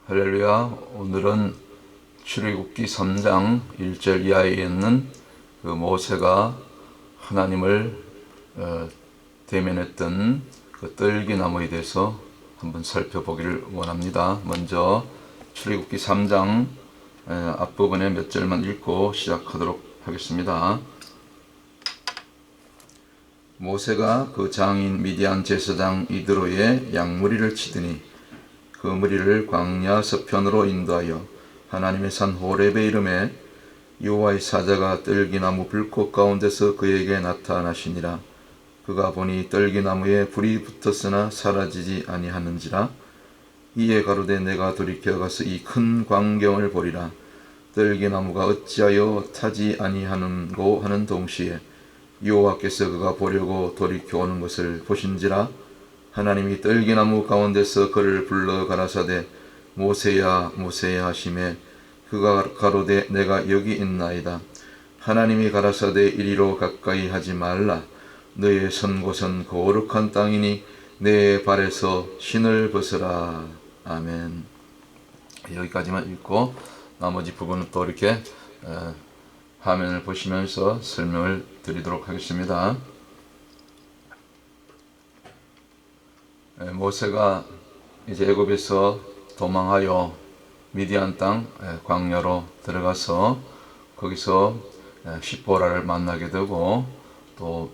할렐루야. 오늘은 출애굽기 3장 1절 이하에 있는 그 모세가 하나님을 대면했던 그 떨기나무에 대해서 한번 살펴보기를 원합니다. 먼저 출애굽기 3장 앞부분에 몇 절만 읽고 시작하도록 하겠습니다. 모세가 그 장인 미디안 제사장 이드로의 양무리를 치더니 그 무리를 광야 서편으로 인도하여 하나님의 산 호렙의 이름에 여호와의 사자가 떨기나무 불꽃 가운데서 그에게 나타나시니라. 그가 보니 떨기나무에 불이 붙었으나 사라지지 아니하는지라. 이에 가로되 내가 돌이켜 가서 이 큰 광경을 보리라. 떨기나무가 어찌하여 타지 아니하는고 하는 동시에 여호와께서 그가 보려고 돌이켜 오는 것을 보신지라. 하나님이 떨기나무 가운데서 그를 불러 가라사대 모세야 모세야 하시매 그가 가로되 내가 여기 있나이다. 하나님이 가라사대 이리로 가까이 하지 말라. 너의 선 곳은 거룩한 땅이니 내 발에서 신을 벗으라. 아멘. 여기까지만 읽고 나머지 부분은 또 이렇게 화면을 보시면서 설명을 드리도록 하겠습니다. 모세가 이제 애굽에서 도망하여 미디안 땅 광야로 들어가서 거기서 시보라를 만나게 되고 또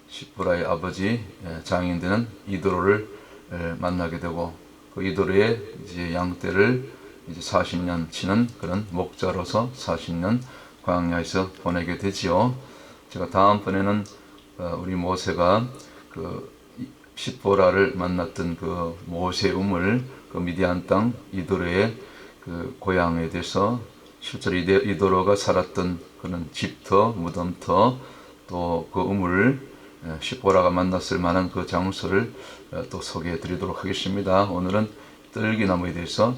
시보라의 아버지 장인 되는 이드로를 만나게 되고 그 이드로의 이제 양떼를 이제 40년 치는 그런 목자로서 40년 광야에서 보내게 되지요. 제가 다음번에는 우리 모세가 그 시보라를 만났던 그 모세 우물, 그 미디안 땅 이도로의 그 고향에 대해서 실제로 이도로가 살았던 그런 집터, 무덤터, 또 그 우물, 시보라가 만났을 만한 그 장소를 또 소개해 드리도록 하겠습니다. 오늘은 떨기나무에 대해서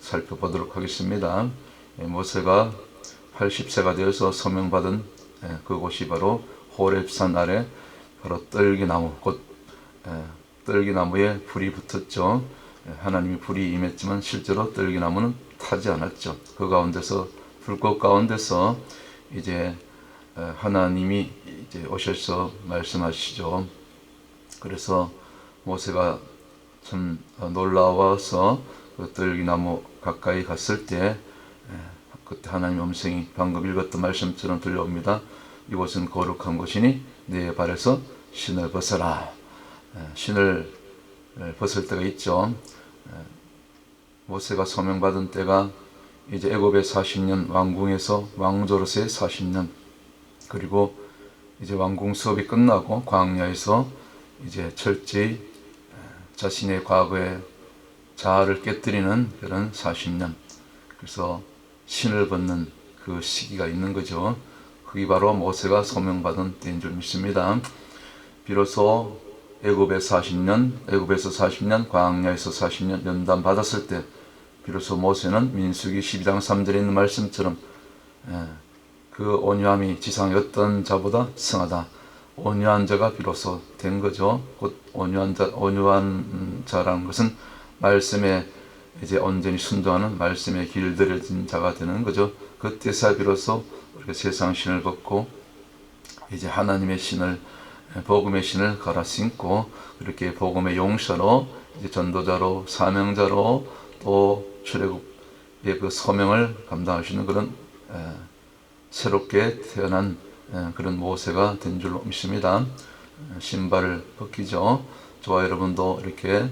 살펴보도록 하겠습니다. 모세가 80세가 되어서 소명받은 그곳이 바로 호렙산 아래 바로 떨기나무, 곧 떨기나무에 불이 붙었죠. 하나님이 불이 임했지만 실제로 떨기나무는 타지 않았죠. 그 가운데서 불꽃 가운데서 이제 하나님이 이제 오셔서 말씀하시죠. 그래서 모세가 참 놀라워서 그 떨기나무 가까이 갔을 때 그때 하나님의 음성이 방금 읽었던 말씀처럼 들려옵니다. 이곳은 거룩한 곳이니 네 발에서 신을 벗어라. 신을 벗을 때가 있죠. 모세가 소명받은 때가 이제 애굽의 40년, 왕궁에서 왕조로서의 40년, 그리고 이제 왕궁 수업이 끝나고 광야에서 이제 철저히 자신의 과거의 자아를 깨뜨리는 그런 40년, 그래서 신을 벗는 그 시기가 있는 거죠. 그게 바로 모세가 소명받은 때인 줄 믿습니다. 비로소 애굽에서 40년, 광야에서 40년 연단 받았을 때 비로소 모세는 민수기 12장 3절에 있는 말씀처럼 그 온유함이 지상의 어떤 자보다 승하다. 온유한 자가 비로소 된 거죠. 곧 온유한 자라는 것은 말씀에 이제 온전히 순종하는 말씀에 길들여진 자가 되는 거죠. 그때서 비로소 우리가 세상 신을 벗고 이제 하나님의 신을, 복음의 신을 갈아 신고 그렇게 복음의 용사로 이제 전도자로 사명자로 또 출애굽의 그 소명을 감당하시는 그런 새롭게 태어난 그런 모세가 된 줄로 믿습니다. 신발을 벗기죠. 저와 여러분도 이렇게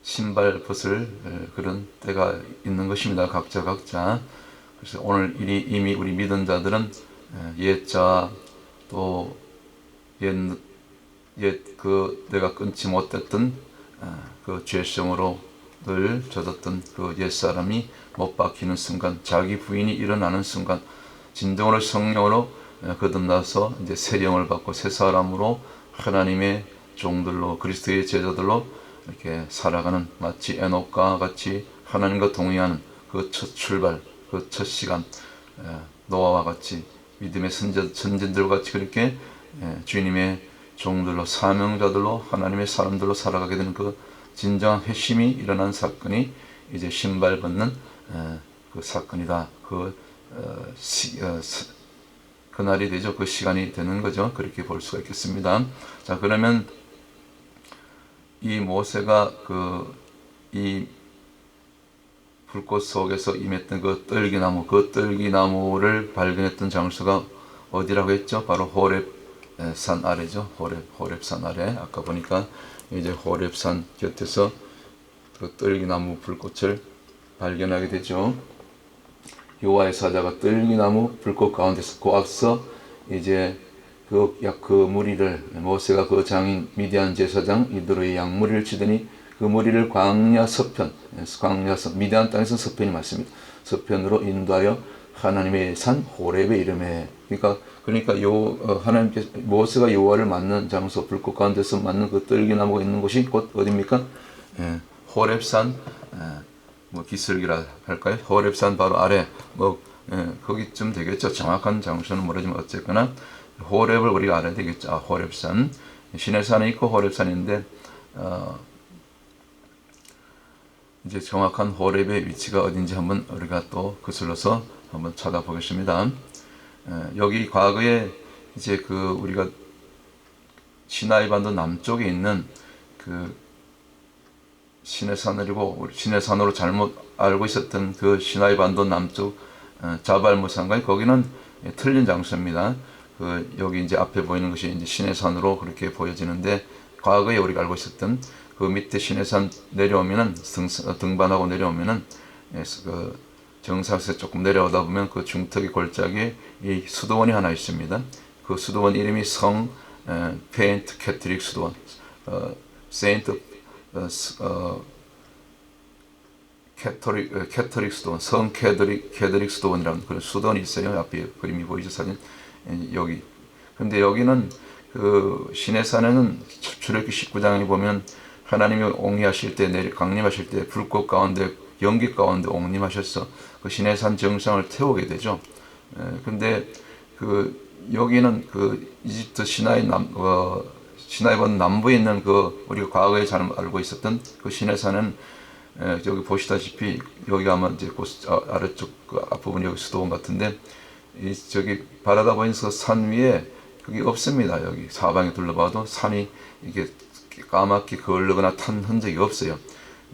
신발 벗을 그런 때가 있는 것입니다. 각자. 그래서 오늘 이미 우리 믿은 자들은 옛자 또 그 내가 끊지 못했던 그 죄성으로 늘 젖었던 그 옛사람이 못 박히는 순간, 자기 부인이 일어나는 순간 진정으로 성령으로 거듭나서 이제 새 영을 받고 새 사람으로 하나님의 종들로 그리스도의 제자들로 이렇게 살아가는, 마치 에녹과 같이 하나님과 동행하는 그 첫 출발, 그 첫 시간, 노아와 같이 믿음의 선진들과 같이 그렇게 주님의 종들로 사명자들로 하나님의 사람들로 살아가게 되는 그 진정한 회심이 일어난 사건이 이제 신발 벗는 그 사건이다. 그날이 되죠. 그 시간이 되는 거죠. 그렇게 볼 수가 있겠습니다. 자, 그러면 이 모세가 이 불꽃 속에서 임했던 그 떨기나무, 그 떨기나무를 발견했던 장소가 어디라고 했죠? 바로 호렙산 아래죠. 호렙산 아래. 아까 보니까 이제 호렙산 곁에서 그 떨기나무 불꽃을 발견하게 되죠. 여호와의 사자가 떨기나무 불꽃 가운데서 그 앞서 이제 그 무리를 모세가 그 장인 미디안 제사장 이드로의 양무리를 치더니 그 무리를 광야 서편 미디안 땅에서 서편이 맞습니다. 서편으로 인도하여 하나님의 산 호렙에 이름에 그러니까 하나님께서 모세가 여호와를 만난 장소 불꽃 가운데서 만난 그 떨기나무가 있는 곳이 곧 어디입니까? 호렙산 기슭이라 할까요? 호렙산 바로 아래 거기쯤 되겠죠. 정확한 장소는 모르지만 어쨌거나 호렙을 우리가 알아야 되겠죠. 호렙산 시내산이 있고 호렙산인데 이제 정확한 호렙의 위치가 어딘지 한번 우리가 또 거슬러서 한번 찾아보겠습니다. 여기 과거에 이제 우리가 시나이 반도 남쪽에 있는 시내산으로 잘못 알고 있었던 그 시나이 반도 남쪽 자발 무산강 거기는 틀린 장소입니다. 여기 이제 앞에 보이는 것이 이제 시내산으로 그렇게 보여지는데 과거에 우리가 알고 있었던 그 밑에 시내산 내려오면은 등반하고 내려오면은 정상에서 조금 내려오다 보면 그 중턱의 골짜기에 이 수도원이 하나 있습니다. 그 수도원 이름이 성 페인트 캐트릭 수도원, 세인트 캐토릭 수도원, 성 캐토릭 수도원이라는 그런 수도원이 있어요. 앞에 그림이 보이죠, 사진. 여기. 근데 여기는 시내산에는 출애굽기 19장에 보면 하나님이 옹리하실 때 강림하실 때 불꽃 가운데 연기 가운데 옹림하셔서 그 시내산 정상을 태우게 되죠. 근데 여기는 이집트 시나이반 남부에 있는 우리가 과거에 잘 알고 있었던 그 시내산은 여기 보시다시피 여기가 아마 이제 아래쪽 앞부분 여기 수도원 같은데 저기 바라다 보이는 산 위에 그게 없습니다. 여기 사방에 둘러봐도 산이 이게 까맣게 그을르거나 탄 흔적이 없어요.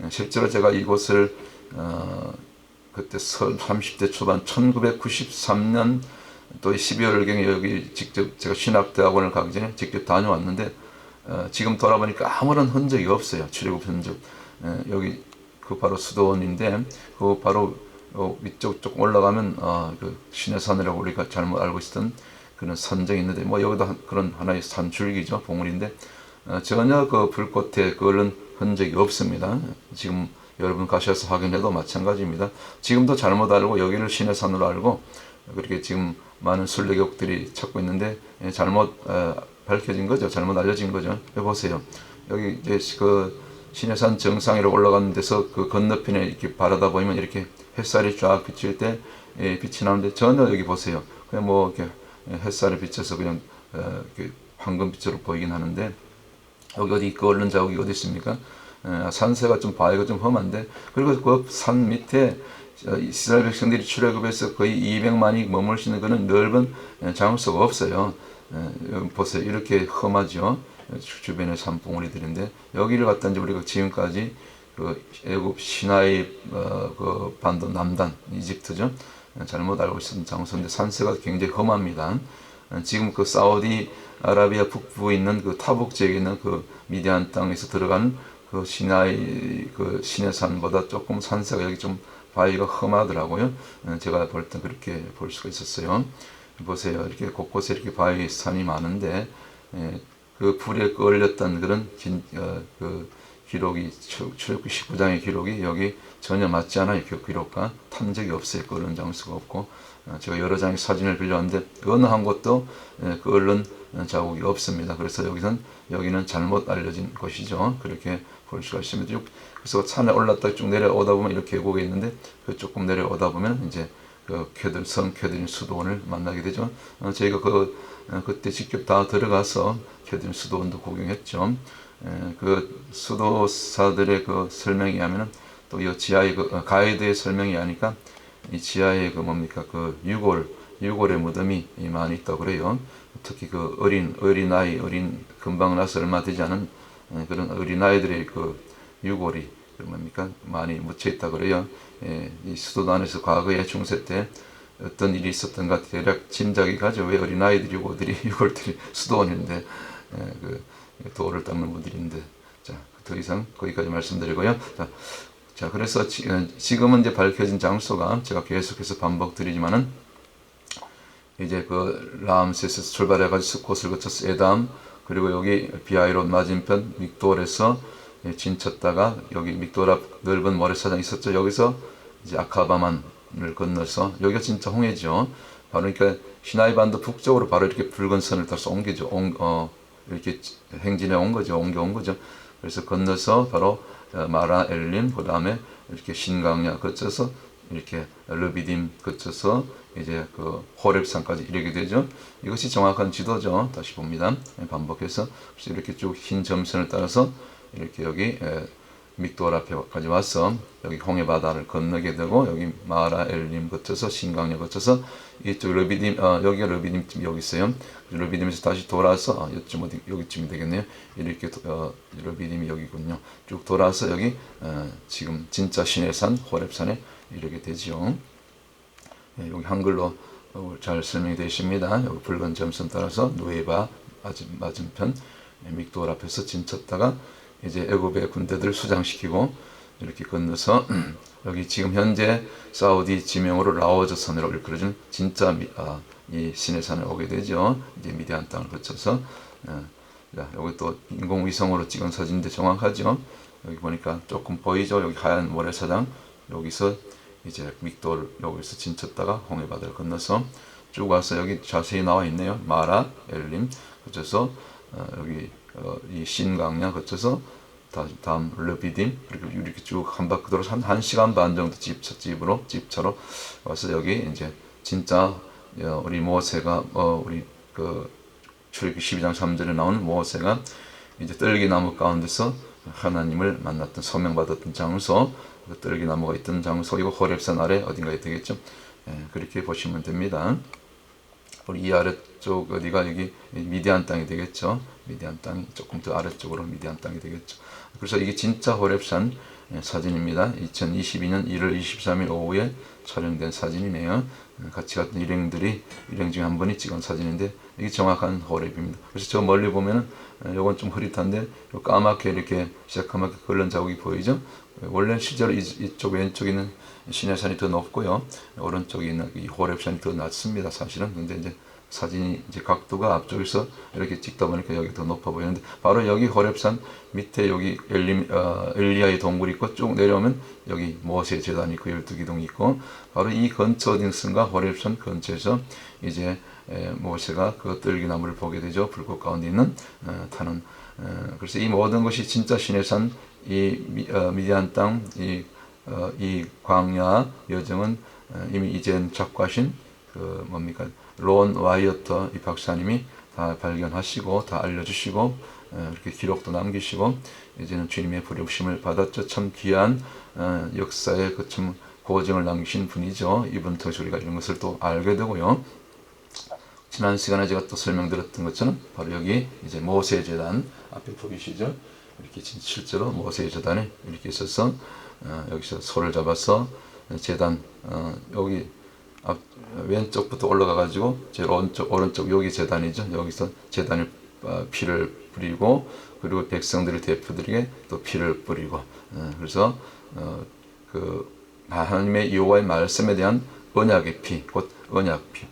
실제로 제가 이곳을 그때 30대 초반 1993년 또 12월경에 여기 직접 제가 신학대학원을 가기 전에 직접 다녀왔는데 지금 돌아보니까 아무런 흔적이 없어요. 출애굽 흔적. 여기 바로 수도원인데 바로 위쪽 조금 올라가면 시내산이라고 우리가 잘못 알고 있었던 그런 산정이 있는데 여기도 그런 하나의 산 줄기죠. 봉우리인데 전혀 불꽃에 그런 흔적이 없습니다. 지금 여러분 가셔서 확인해도 마찬가지입니다. 지금도 잘못 알고 여기를 시내산으로 알고 그렇게 지금 많은 순례객들이 찾고 있는데 잘못 밝혀진 거죠. 잘못 알려진 거죠. 여기 보세요. 여기 이제 시내산 정상으로 올라가는 데서 건너편에 이렇게 바라다 보면 이렇게 햇살이 쫙 비칠 때 빛이 나는데 전혀 여기 보세요. 그냥 이렇게 햇살에 비쳐서 그냥 이렇게 황금빛으로 보이긴 하는데 여기 어디 끓는 자국이 어디 있습니까? 산세가 좀 바위가 좀 험한데 그리고 그 산 밑에 이스라엘 백성들이 출애굽해서 거의 200만이 머물 수 있는 그런 넓은 장소가 없어요. 여기 보세요. 이렇게 험하죠. 주변에 산봉우리들인데 여기를 갖다 이제 우리가 지금까지 애굽 시나이 반도 남단 이집트죠. 잘못 알고 있었던 장소인데 산세가 굉장히 험합니다. 지금 사우디 아라비아 북부에 있는 타복 지역에 있는 미디안 땅에서 들어가는 시나이 시내산보다 조금 산세가 여기 좀 바위가 험하더라고요. 제가 볼 때 그렇게 볼 수가 있었어요. 보세요. 이렇게 곳곳에 이렇게 바위 산이 많은데 불에 끌렸던 그런 기록이 출애굽기 19장의 기록이 여기 전혀 맞지 않아요. 기록과 탄 적이 없어요. 그런 장소가 없고 제가 여러 장의 사진을 빌려왔는데 어느 한 곳도 끓는 자국이 없습니다. 그래서 여기는 잘못 알려진 곳이죠. 그렇게 볼 수가 있습니다. 그래서 산에 올랐다 쭉 내려오다 보면 이렇게 계곡이 있는데 조금 내려오다 보면 이제 성 캐드린 수도원을 만나게 되죠. 저희가 그때 직접 다 들어가서 캐드린 수도원도 구경했죠. 그 수도사들의 그 설명에 하면은 또 이 지하의 그 가이드의 설명이 하니까 이 지하에 그 뭡니까 그 유골의 무덤이 많이 있다고 그래요. 특히 그 어린아이 금방 나서 얼마 되지 않은 그런 어린아이들의 그 유골이 그 뭡니까 많이 묻혀 있다 그래요. 이 수도 안에서 과거에 중세 때 어떤 일이 있었던가 대략 짐작이 가죠. 왜 어린아이들이 유골들이 수도원인데 그 돌을 닦는 분들인데. 자, 더 이상 거기까지 말씀드리고요. 자, 그래서 지금은 이제 밝혀진 장소가 제가 계속해서 반복드리지만은 이제 그 라암세스에서 출발해가지고 스콧을 거쳐서 에담, 그리고 여기 비아이롯 맞은편 믹돌에서 진쳤다가 여기 믹돌 앞 넓은 모래사장 있었죠. 여기서 이제 아카바만을 건너서 여기가 진짜 홍해죠. 바로 그러니까 시나이 반도 북쪽으로 바로 이렇게 붉은 선을 따라서 옮기죠. 이렇게 행진해 온 거죠. 옮겨온 거죠. 그래서 건너서 바로 마라 엘림, 그 다음에 이렇게 신강야 거쳐서 이렇게 르비딤 거쳐서 이제 그 호렙산까지 이르게 되죠. 이것이 정확한 지도죠. 다시 봅니다. 반복해서 이렇게 쭉 흰 점선을 따라서 이렇게 여기 믹돌 앞에까지 와서 여기 홍해 바다를 건너게 되고 여기 마라 엘림 거쳐서 신강야 거쳐서 이쪽 르비딤 여기가 르비딤 여기 있어요. 르비딤에서 다시 돌아서 여기쯤이 되겠네요. 이렇게 르비딤이 여기군요. 쭉 돌아서 여기 지금 진짜 시내산 호렙산에 이르게 되지요. 여기 한글로 잘 설명이 되어 있습니다. 여기 붉은 점선 따라서 누에바 맞은편 믹돌 앞에서 진쳤다가 이제 애굽의 군대들 수장시키고 이렇게 건너서 여기 지금 현재 사우디 지명으로 라오즈산으로 일컬어진 진짜 이 시내산에 오게 되죠. 이제 미디안 땅을 거쳐서 여기 또 인공위성으로 찍은 사진인데 정확하죠. 여기 보니까 조금 보이죠. 여기 하얀 모래사장 여기서 이제 믹돌 여기서 진쳤다가 홍해 바다를 건너서 쭉 와서 여기 자세히 나와 있네요. 마라 엘림 거쳐서 여기 이 신강야 거쳐서 다음 르비딤 그리고 이렇게 쭉 한 바퀴 돌아서 한 1시간 반 정도 집차로 와서 여기 이제 진짜 우리 모세가 우리 그 출애굽기 12장 3절에 나오는 모세가 이제 떨기나무 가운데서 하나님을 만났던 소명받았던 장소, 그 떨기나무가 있던 장소, 이거 호렙산 아래 어딘가에 되겠죠. 그렇게 보시면 됩니다. 우리 이 아래쪽 어디가 여기 미디안 땅이 되겠죠. 미디안 땅이 조금 더 아래쪽으로 미디안 땅이 되겠죠. 그래서 이게 진짜 호렙산 사진입니다. 2022년 1월 23일 오후에 촬영된 사진이네요. 같이 갔던 일행 중에 한 분이 찍은 사진인데 이게 정확한 호렙입니다. 그래서 저 멀리 보면은 요건 좀 흐릿한데 요 까맣게 이렇게 시작하게 걸른 자국이 보이죠. 원래 실제로 이쪽 왼쪽에 있는 시내산이 더 높고요. 오른쪽에 있는 이 호렙산이 더 낮습니다. 사실은. 근데 이제 사진이 이제 각도가 앞쪽에서 이렇게 찍다 보니까 여기 더 높아 보이는데 바로 여기 호렙산 밑에 여기 엘리야의 동굴이 있고 쭉 내려오면 여기 모세 제단이 있고 12기둥이 있고 바로 이 근처 어딘가 호렙산 근처에서 이제 모세가 그 떨기나무를 보게 되죠. 불꽃 가운데 있는 타는 그래서 이 모든 것이 진짜 시내산 이 미디안 땅 이 광야 여정은 이미 이젠 작가신 그 뭡니까 론 와이어터 이 박사님이 다 발견하시고 다 알려주시고 이렇게 기록도 남기시고 이제는 주님의 부르심을 받았죠. 참 귀한 역사의 그 참 고증을 남기신 분이죠. 이분 통해서 우리가 이런 것을 또 알게 되고요. 지난 시간에 제가 또 설명드렸던 것처럼 바로 여기 이제 모세 제단 앞에 보이시죠? 이렇게 실제로 모세 제단에 이렇게 있어서 여기서 소를 잡아서 제단 여기 왼쪽부터 올라가 가지고 제일 오른쪽 여기 제단이죠. 여기서 제단에 피를 뿌리고 그리고 백성들의 대표들에게 또 피를 뿌리고 그래서 그 하나님의 여호와의 말씀에 대한 언약의 피, 곧 언약피,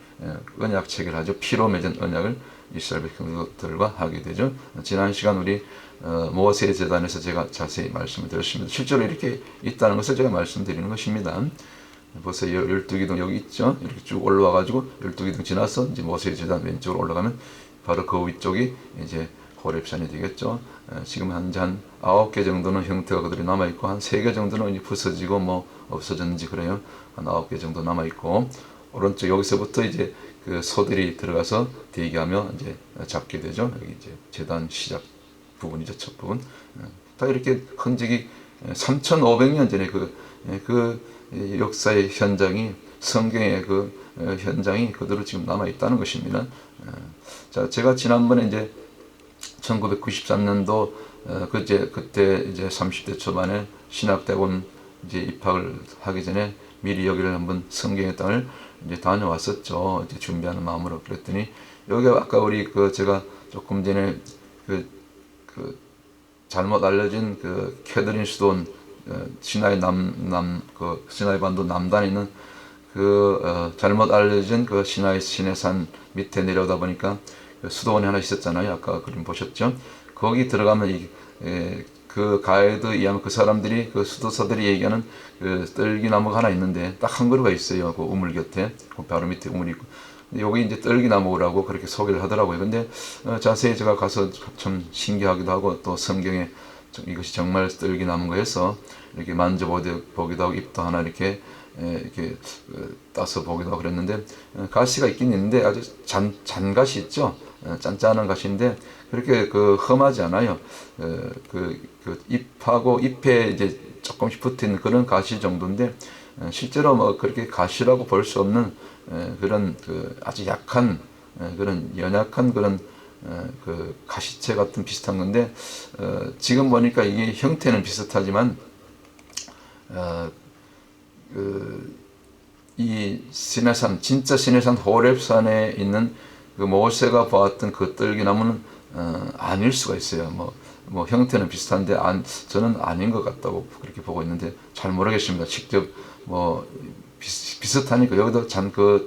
언약 체결하죠. 피로 맺은 언약을 이스라엘 백성들과 하게 되죠. 지난 시간 우리 모세 제단에서 제가 자세히 말씀을 드렸습니다. 실제로 이렇게 있다는 것을 제가 말씀드리는 것입니다. 벌써 12기둥 여기 있죠. 이렇게 쭉 올라와가지고 12기둥 지나서 이제 모세 제단 왼쪽으로 올라가면 바로 그 위쪽이 이제 호렙산이 되겠죠. 지금 현재 한 9개 정도는 형태가 그대로 남아있고 한 3개 정도는 이제 부서지고 뭐 없어졌는지 그래요. 한 9개 정도 남아있고 오른쪽 여기서부터 이제 그 소들이 들어가서 대기하며 이제 잡게 되죠. 여기 이제 제단 시작 부분이죠. 첫 부분. 다 이렇게 흔적이 3,500년 전에 그 역사의 현장이 성경의 그 현장이 그대로 지금 남아 있다는 것입니다. 자, 제가 지난번에 이제 1993년도 그때 이제 30대 초반에 신학대학원 이제 입학을 하기 전에 미리 여기를 한번 성경의 땅을 이제 다녀왔었죠. 이제 준비하는 마음으로. 그랬더니 여기가 아까 우리 제가 조금 전에 잘못 알려진 캐더린 수돈 시나이 시나이 반도 남단에 있는 잘못 알려진 시나이 시내산 밑에 내려오다 보니까 수도원이 하나 있었잖아요. 아까 그림 보셨죠? 거기 들어가면 그 가이드 의하면 그 사람들이 수도사들이 얘기하는 떨기나무가 하나 있는데 딱 한 그루가 있어요. 그 우물 곁에 그 바로 밑에 우물이 있고. 여기 이제 떨기나무라고 그렇게 소개를 하더라고요. 근데 자세히 제가 가서 참 신기하기도 하고 또 성경에 이것이 정말 떨기나무인가 해서 이렇게 만져보기도 하고 잎도 하나 이렇게 따서 보기도 하고 그랬는데 가시가 있긴 있는데 아주 잔가시 있죠. 짠짠한 가시인데 그렇게 험하지 않아요. 잎하고 잎에 이제 조금씩 붙어있는 그런 가시 정도인데 실제로 뭐 그렇게 가시라고 볼 수 없는 그런 아주 약한 그런 연약한 그런 가시채 같은 비슷한 건데 지금 보니까 이게 형태는 비슷하지만 이 시내산 진짜 시내산 호렙산에 있는 모세가 보았던 그 떨기나무는 아닐 수가 있어요. 뭐 형태는 비슷한데 저는 아닌 것 같다고 그렇게 보고 있는데 잘 모르겠습니다. 직접 뭐 비슷하니까 여기도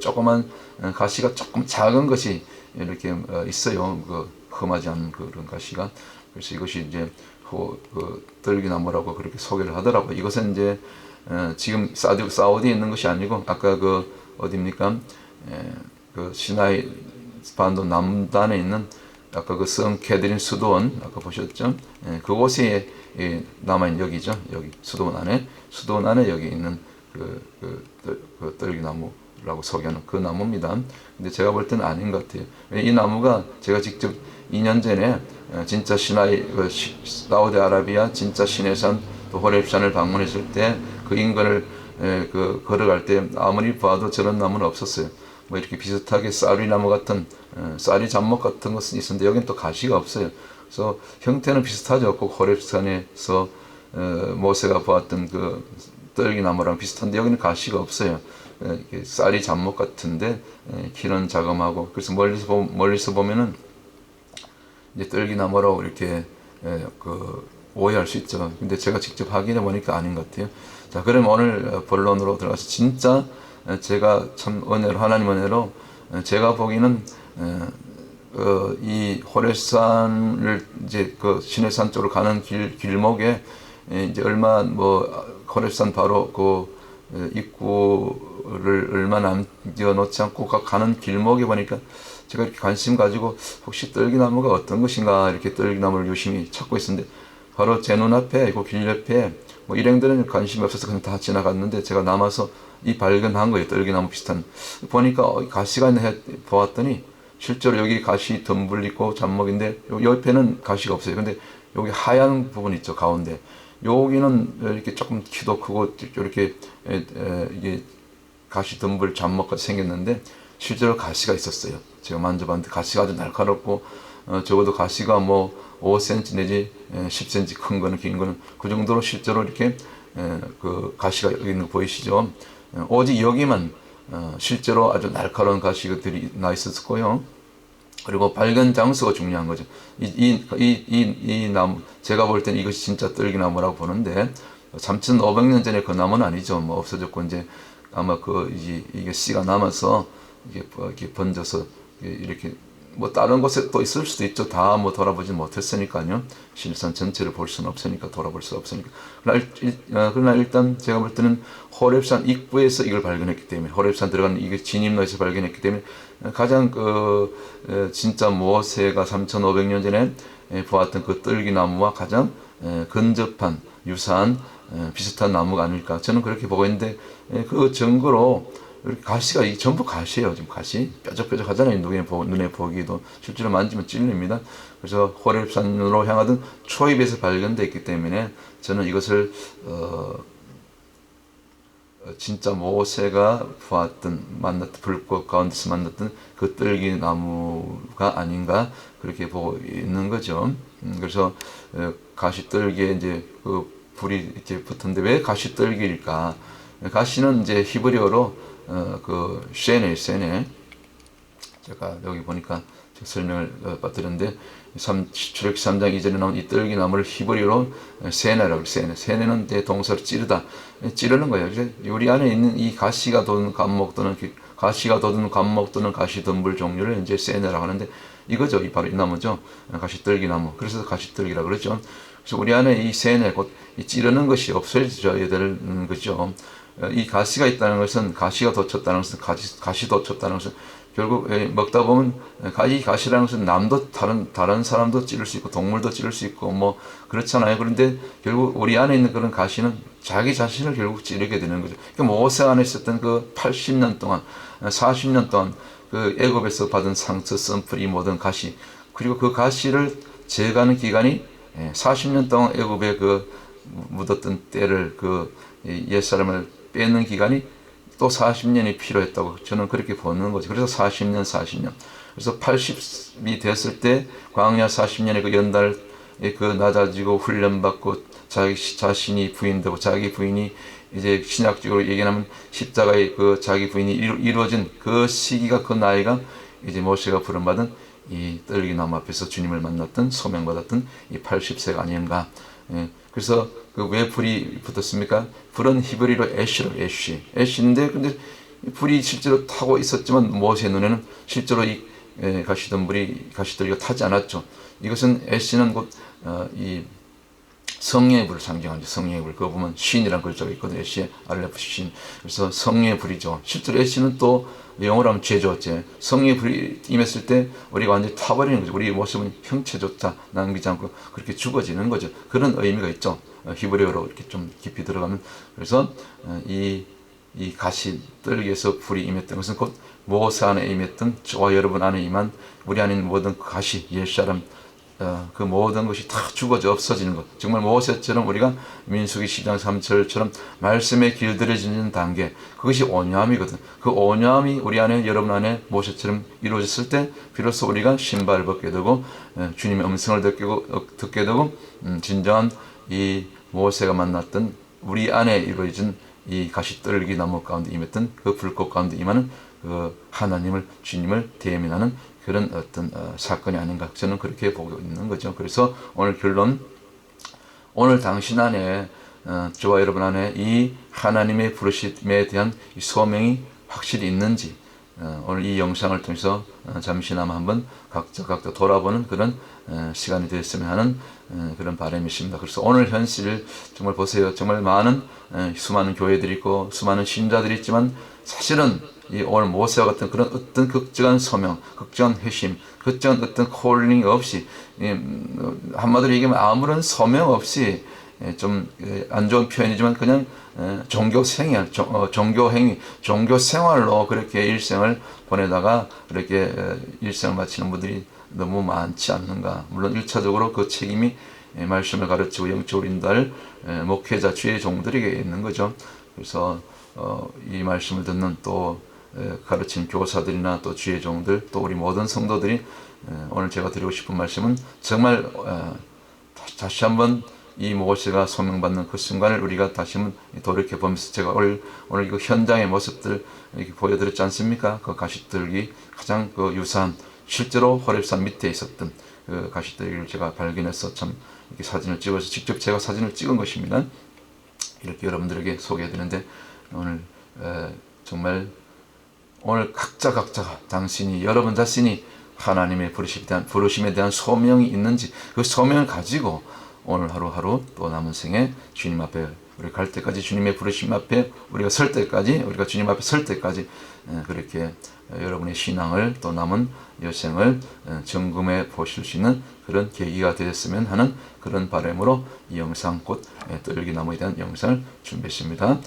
조그만 가시가 조금 작은 것이 이렇게 있어요. 험하지 않은 그런 가시가. 그래서 이것이 이제 떨기나무라고 그렇게 소개를 하더라고요. 이것은 이제 지금 사우디에 있는 것이 아니고 아까 어디입니까? 시나이 반도 남단에 있는 아까 성 캐드린 수도원 아까 보셨죠? 그곳에 남아있는 여기죠. 여기 수도원 안에 여기 있는 떨기나무라고 소개하는 그 나무입니다. 근데 제가 볼 때는 아닌 것 같아요. 이 나무가 제가 직접 2년 전에 진짜 사우디아라비아 진짜 시내산 또 호렙산을 방문했을 때 그 인근을 걸어갈 때 아무리 봐도 저런 나무는 없었어요. 뭐 이렇게 비슷하게 쌀이나무 같은 쌀이 잡목 같은 것은 있었는데 여기는 또 가시가 없어요. 그래서 형태는 비슷하죠. 꼭 호렙산에서 모세가 보았던 떨기나무랑 비슷한데 여기는 가시가 없어요. 쌀이 잡목 같은데 키는 자그마하고 그래서 멀리서 보면은 이제 떨기나무라고 이렇게 오해할 수 있죠. 근데 제가 직접 확인해 보니까 아닌 것 같아요. 자, 그럼 오늘 본론으로 들어가서 진짜 제가 참 하나님 은혜로 제가 보기에는 이 호렙산을 이제 시내산 쪽으로 가는 길목에 이제 얼마 호렙산 바로 입구를 얼마 남겨 놓지 않고 가는 길목에 보니까 제가 이렇게 관심 가지고 혹시 떨기나무가 어떤 것인가 이렇게 떨기나무를 유심히 찾고 있었는데 바로 제 눈앞에 길 옆에 일행들은 관심이 없어서 그냥 다 지나갔는데 제가 남아서 발견한 거예요. 떨기나무 비슷한 보니까 가시가 있네 보았더니 실제로 여기 가시 덤불 있고 잡목인데 옆에는 가시가 없어요. 근데 여기 하얀 부분 있죠. 가운데 여기는 이렇게 조금 키도 크고 이렇게 이게 가시 덤불 잡목같이 생겼는데 실제로 가시가 있었어요. 제가 만져봤는데 가시가 아주 날카롭고 적어도 가시가 5cm 내지 10cm 큰 거는 긴 거는 그 정도로 실제로 이렇게 가시가 여기 있는 거 보이시죠? 오직 여기만 실제로 아주 날카로운 가시들이 나 있었고요. 그리고 발견 장소가 중요한 거죠. 이 나무 제가 볼 때는 이것이 진짜 떨기나무라고 보는데 3,500년 전에 그 나무는 아니죠. 없어졌고 이제 아마 이게 씨가 남아서 이게 번져서 이렇게 다른 곳에 또 있을 수도 있죠. 다 돌아보지 못했으니까요. 신일산 전체를 볼 수는 없으니까 돌아볼 수 없으니까. 그러나 일단 제가 볼 때는 호렙산 입구에서 이걸 발견했기 때문에 호렙산 들어가는 이게 진입로에서 발견했기 때문에 가장 진짜 모세가 3,500년 전에 보았던 그 떨기나무와 가장 근접한 유사한 비슷한 나무가 아닐까 저는 그렇게 보고 있는데 그 증거로 이렇게 가시가 이 전부 가시예요. 지금 가시 뾰족뾰족하잖아요. 눈에 보기도 실제로 만지면 찔립니다. 그래서 호렙산으로 향하던 초입에서 발견됐기 때문에 저는 이것을 진짜 모세가 만났던 불꽃 가운데서 만났던 그 뜰기 나무가 아닌가 그렇게 보고 있는 거죠. 그래서 가시 뜰기에 이제 그 불이 이렇게 붙었는데 왜 가시 뜰기일까? 가시는 이제 히브리어로 그 세네 제가 여기 보니까 설명을 드렸는데 출애굽기 3장 이전에 나온 이 뜰기 나무를 히브리어로 세네라고 세네는 이제 동사로 찌르는 거예요. 그래서 우리 안에 있는 이 가시가 돋는 감목 또는 가시 덤불 종류를 이제 세네라고 하는데 이거죠. 바로 이 나무죠. 가시 뜰기 나무. 그래서 가시 뜰기라고 그러죠. 그래서 우리 안에 이 세네 곧 이 찌르는 것이 없어져야 되는 거죠. 이 가시가 있다는 것은 가시가 돋쳤다는 것은 가시 돋쳤다는 것은 결국 먹다 보면 이 가시라는 것은 남도 다른 사람도 찌를 수 있고 동물도 찌를 수 있고 뭐 그렇잖아요. 그런데 결국 우리 안에 있는 그런 가시는 자기 자신을 결국 찌르게 되는 거죠. 그러니까 모세 안에 있었던 그 80년 동안 40년 동안 그 애굽에서 받은 상처, 썬풀 이 모든 가시 그리고 그 가시를 제거하는 기간이 40년 동안 애굽에 그 묻었던 때를 그 옛사람을 빼는 기간이 또 40년이 필요했다고 저는 그렇게 보는 거죠. 그래서 40년. 그래서 80이 됐을 때 광야 40년의 그 연달 그 낮아지고 훈련받고 자기 자신이 부인되고 자기 부인이 이제 신약적으로 얘기하면 십자가의 그 자기 부인이 이루어진 그 시기가 그 나이가 이제 모세가 부름받은 이 뜰기나무 앞에서 주님을 만났던 소명받았던 이 80세가 아닌가. 그래서 그 왜 불이 붙었습니까? 불은 히브리로 애쉬인데 근데 불이 실제로 타고 있었지만 모세 눈에는 실제로 이 가시들기가 타지 않았죠. 이것은 애쉬는 곧 이 성령의 불을 상징하죠. 성령의 불. 그거 보면 신이라는 글자가 있거든요. 애쉬의 알레프 신. 그래서 성령의 불이죠. 실제로 애쉬는 또 영어로 하면 죄조죄. 성령의 불이 임했을 때 우리가 완전히 타버리는 거죠. 우리 모습은 형체조차 남기지 않고 그렇게 죽어지는 거죠. 그런 의미가 있죠. 히브리어로 이렇게 좀 깊이 들어가면. 그래서 이 가시 뜰기에서 불이 임했던 것은 곧 모세 안에 임했던 저와 여러분 안에 임한 우리 안에 있는 모든 가시, 옛사람 그 모든 것이 다 죽어져 없어지는 것. 정말 모세처럼 우리가 민수기 10장 3절처럼 말씀에 길들여지는 단계. 그것이 온유함이거든. 그 온유함이 우리 안에 여러분 안에 모세처럼 이루어졌을 때 비로소 우리가 신발을 벗게 되고 주님의 음성을 듣게 되고 진정한 이 모세가 만났던 우리 안에 이루어진 이 가시떨기 나무 가운데 임했던 그 불꽃 가운데 임하는 그 하나님을 주님을 대면하는 그런 어떤 사건이 아닌가 저는 그렇게 보고 있는 거죠. 그래서 오늘 결론 오늘 당신 안에 저와 여러분 안에 이 하나님의 부르심에 대한 이 소명이 확실히 있는지 오늘 이 영상을 통해서 잠시나마 한번 각자 돌아보는 그런 시간이 되었으면 하는 그런 바람이 있습니다. 그래서 오늘 현실 정말 보세요. 정말 수많은 교회들이 있고 수많은 신자들이 있지만 사실은 이 오늘 모세와 같은 그런 어떤 극적한 소명, 극적한 회심, 극적한 어떤 콜링 없이 한마디로 얘기하면 아무런 소명 없이 좀 안 좋은 표현이지만 그냥 종교 생활, 종교 행위, 종교 생활로 그렇게 일생을 보내다가 그렇게 일생을 마치는 분들이 너무 많지 않는가. 물론 1차적으로 그 책임이 말씀을 가르치고 영적으로 인도할 목회자, 주의 종들에게 있는 거죠. 그래서 이 말씀을 듣는 또 가르치는 교사들이나 또 주의 종들 또 우리 모든 성도들이 오늘 제가 드리고 싶은 말씀은 정말 다시 한번 이 모세가 소명받는 그 순간을 우리가 다시 한번 돌이켜보면서 제가 오늘 그 현장의 모습들 이렇게 보여드렸지 않습니까? 그 가시떨기 가장 그 유사한 실제로 호렙산 밑에 있었던 그 가시떨기를 제가 발견해서 참 이렇게 사진을 찍어서 직접 제가 사진을 찍은 것입니다. 이렇게 여러분들에게 소개해드리는데 오늘 정말 오늘 각자가 당신이 여러분 자신이 하나님의 부르심에 대한 소명이 있는지 그 소명을 가지고 오늘 하루하루 또 남은 생에 주님 앞에 우리 갈 때까지 주님의 부르심 앞에 우리가 설 때까지 우리가 주님 앞에 설 때까지 그렇게 여러분의 신앙을 또 남은 여생을 점검해 보실 수 있는 그런 계기가 되었으면 하는 그런 바람으로 이 영상 곧 떨기나무에 대한 영상을 준비했습니다.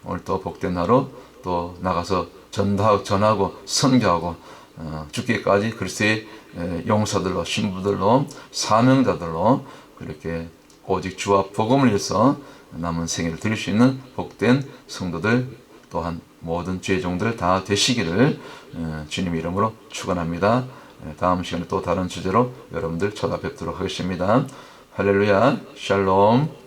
오늘 또 복된 하루 또 나가서 전하고 선교하고 죽기까지 그리스도의 용사들로 신부들로 사명자들로 그렇게 오직 주와 복음을 위해서 남은 생애를 드릴 수 있는 복된 성도들 또한 모든 죄종들 다 되시기를 주님의 이름으로 축원합니다. 다음 시간에 또 다른 주제로 여러분들 찾아뵙도록 하겠습니다. 할렐루야, 샬롬.